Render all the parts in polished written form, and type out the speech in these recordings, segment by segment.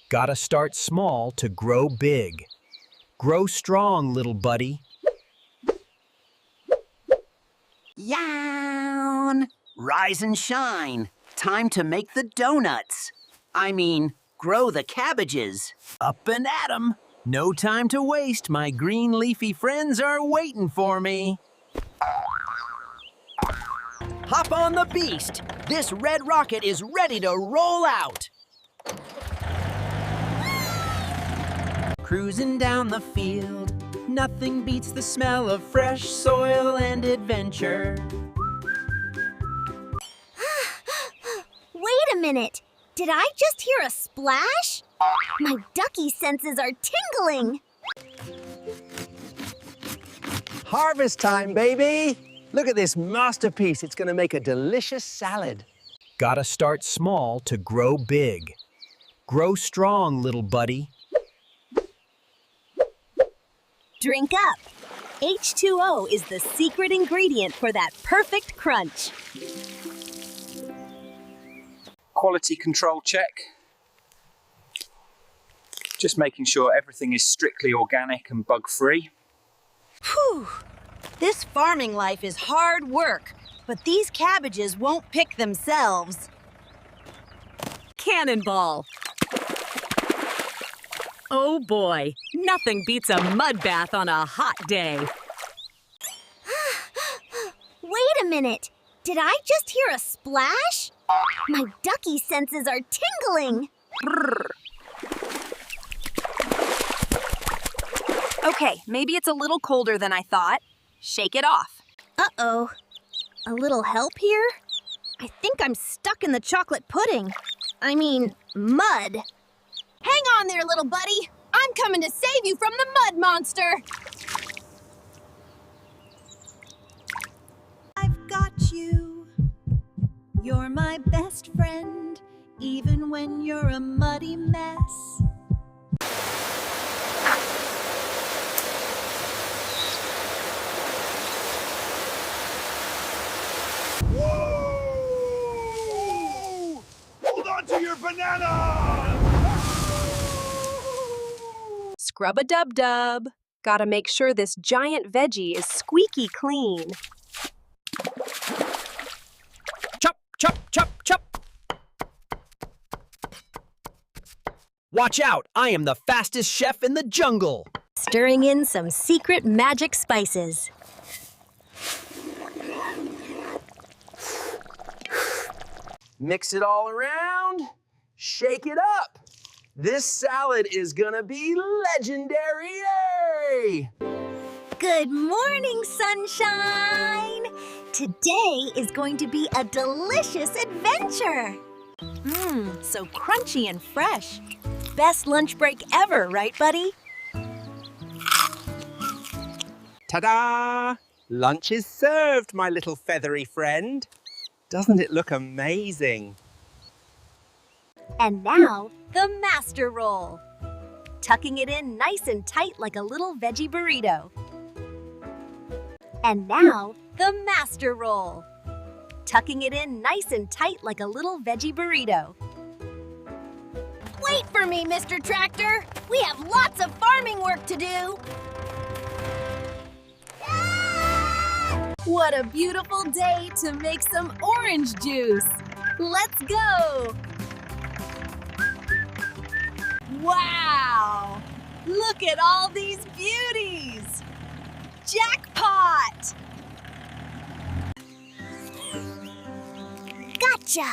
Gotta start small to grow big. Grow strong, little buddy. Yown! Rise and shine. Time to make the donuts. I mean, grow the cabbages. Up and at 'em. No time to waste. My green leafy friends are waiting for me. Hop on the beast. This red rocket is ready to roll out. Cruising down the field, nothing beats the smell of fresh soil and adventure. Wait a minute! Did I just hear a splash? My ducky senses are tingling! Harvest time, baby! Look at this masterpiece. It's gonna make a delicious salad. Gotta start small to grow big. Grow strong, little buddy. Drink up! H2O is the secret ingredient for that perfect crunch. Quality control check. Just making sure everything is strictly organic and bug-free. Whew! This farming life is hard work, but these cabbages won't pick themselves. Cannonball! Oh boy, nothing beats a mud bath on a hot day. Wait a minute! Did I just hear a splash? My ducky senses are tingling! Okay, maybe it's a little colder than I thought. Shake it off. Uh-oh. A little help here? I think I'm stuck in the chocolate pudding. I mean, mud. Hang on there, little buddy. I'm coming to save you from the mud monster. I've got you. You're my best friend, even when you're a muddy mess. Whoa! Hold on to your banana! Scrub-a-dub-dub. Gotta make sure this giant veggie is squeaky clean. Chop, chop, chop, chop. Watch out, I am the fastest chef in the jungle. Stirring in some secret magic spices. Mix it all around. Shake it up. This salad is gonna be legendary! Yay! Good morning, sunshine! Today is going to be a delicious adventure! So crunchy and fresh. Best lunch break ever, right, buddy? Ta-da! Lunch is served, my little feathery friend. Doesn't it look amazing? And now, the master roll. Tucking it in nice and tight like a little veggie burrito. And now, the master roll. Tucking it in nice and tight like a little veggie burrito. Wait for me, Mr. Tractor. We have lots of farming work to do. What a beautiful day to make some orange juice. Let's go. Wow! Look at all these beauties! Jackpot! Gotcha!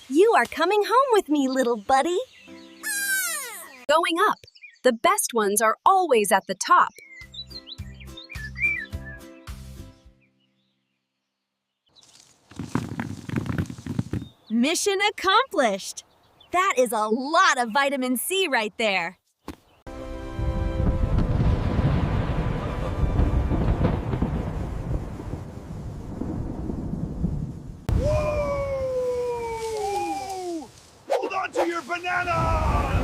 You are coming home with me, little buddy. Going up. The best ones are always at the top. Mission accomplished! That is a lot of vitamin C right there. Whoa! Hold on to your banana!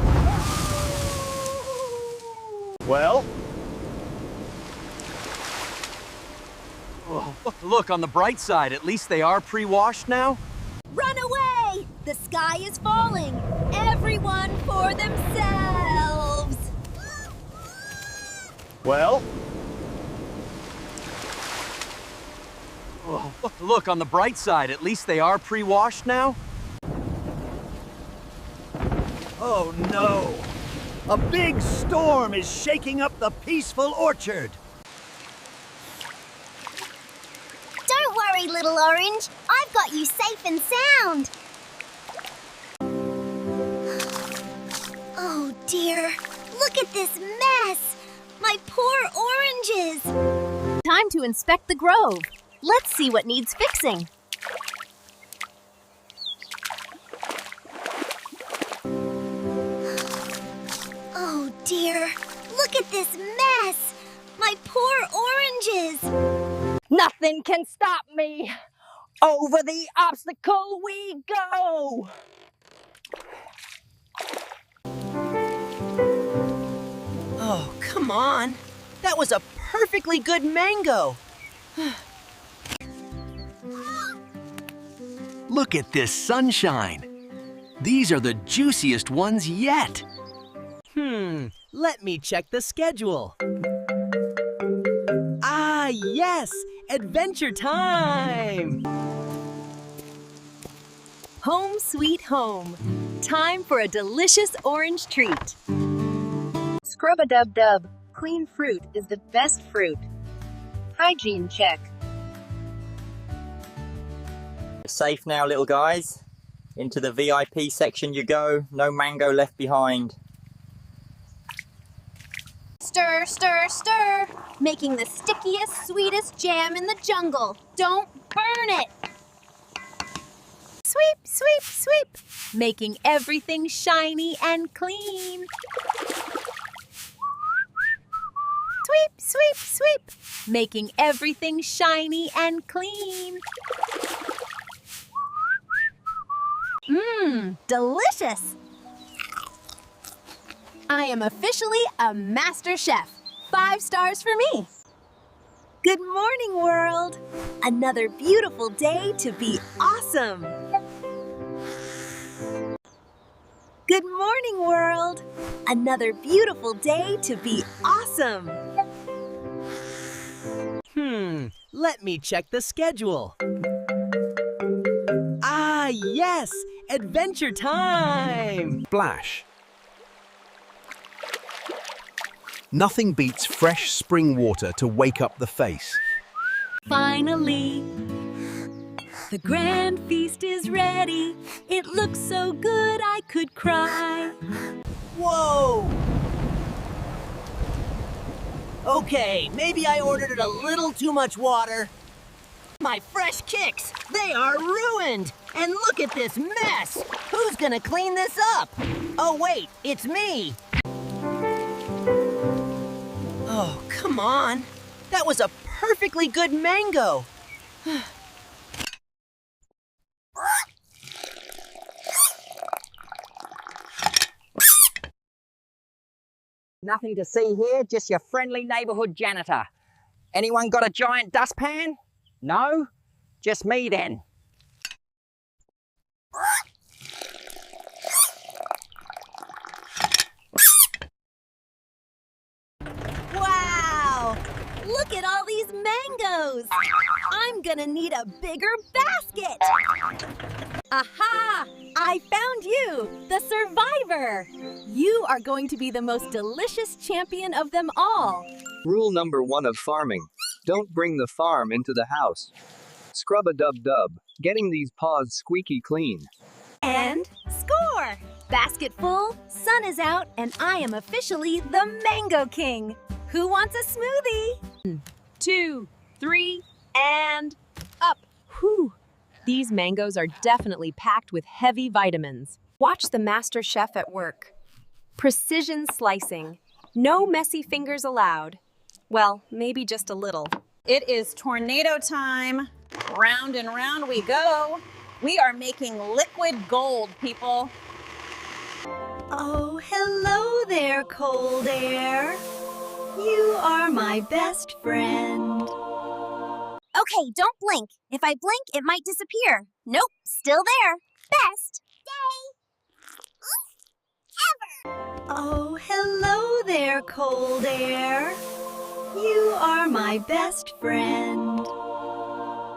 Well? Oh, look, on the bright side, at least they are pre-washed now. Run away! The sky is falling. Everyone for Well, Oh, look, on the bright side, at least they are pre-washed now. oh no! A big storm is shaking up the peaceful orchard. Don't worry, little orange. I've got you safe and sound. Oh dear, look at this mess. My poor oranges. Time to inspect the grove. Let's see what needs fixing. Oh dear, look at this mess. My poor oranges. Nothing can stop me. Over the obstacle we go. Oh, come on. That was a perfectly good mango. Look at this sunshine. These are the juiciest ones yet. Let me check the schedule. Ah, yes, adventure time. Home sweet home. Time for a delicious orange treat. Scrub-a-dub-dub. Clean fruit is the best fruit. Hygiene check. Safe now, little guys. Into the VIP section you go. No mango left behind. Stir, stir, stir. Making the stickiest, sweetest jam in the jungle. Don't burn it. Sweep, sweep, sweep. Making everything shiny and clean. Sweep, sweep, sweep. Making everything shiny and clean. Mmm, delicious. I am officially a master chef. 5 stars for me. Good morning, world. Another beautiful day to be awesome. Good morning, world. Another beautiful day to be awesome. Let me check the schedule. Ah, yes, adventure time. Splash. Nothing beats fresh spring water to wake up the face. Finally, the grand feast is ready. It looks so good I could cry. Whoa! Okay, maybe I ordered it a little too much water. My fresh kicks, they are ruined! And look at this mess! Who's gonna clean this up? Oh wait, it's me! Oh, come on. That was a perfectly good mango. Nothing to see here, just your friendly neighborhood janitor. Anyone got a giant dustpan? No? Just me then. Wow! Look at all these mangoes. I'm gonna need a bigger basket. Aha! I found you, the survivor. You are going to be the most delicious champion of them all. Rule number 1 of farming. Don't bring the farm into the house. Scrub-a-dub-dub. Getting these paws squeaky clean. And score! Basket full, sun is out, and I am officially the Mango King. Who wants a smoothie? 2, 3, and up. Whew. These mangoes are definitely packed with heavy vitamins. Watch the master chef at work. Precision slicing. No messy fingers allowed. Well, maybe just a little. It is tornado time. Round and round we go. We are making liquid gold, people. Oh, hello there, cold air. You are my best friend. Okay, don't blink. If I blink, it might disappear. Nope, still there. Best day ever. Oh, hello there, cold air. my best friend.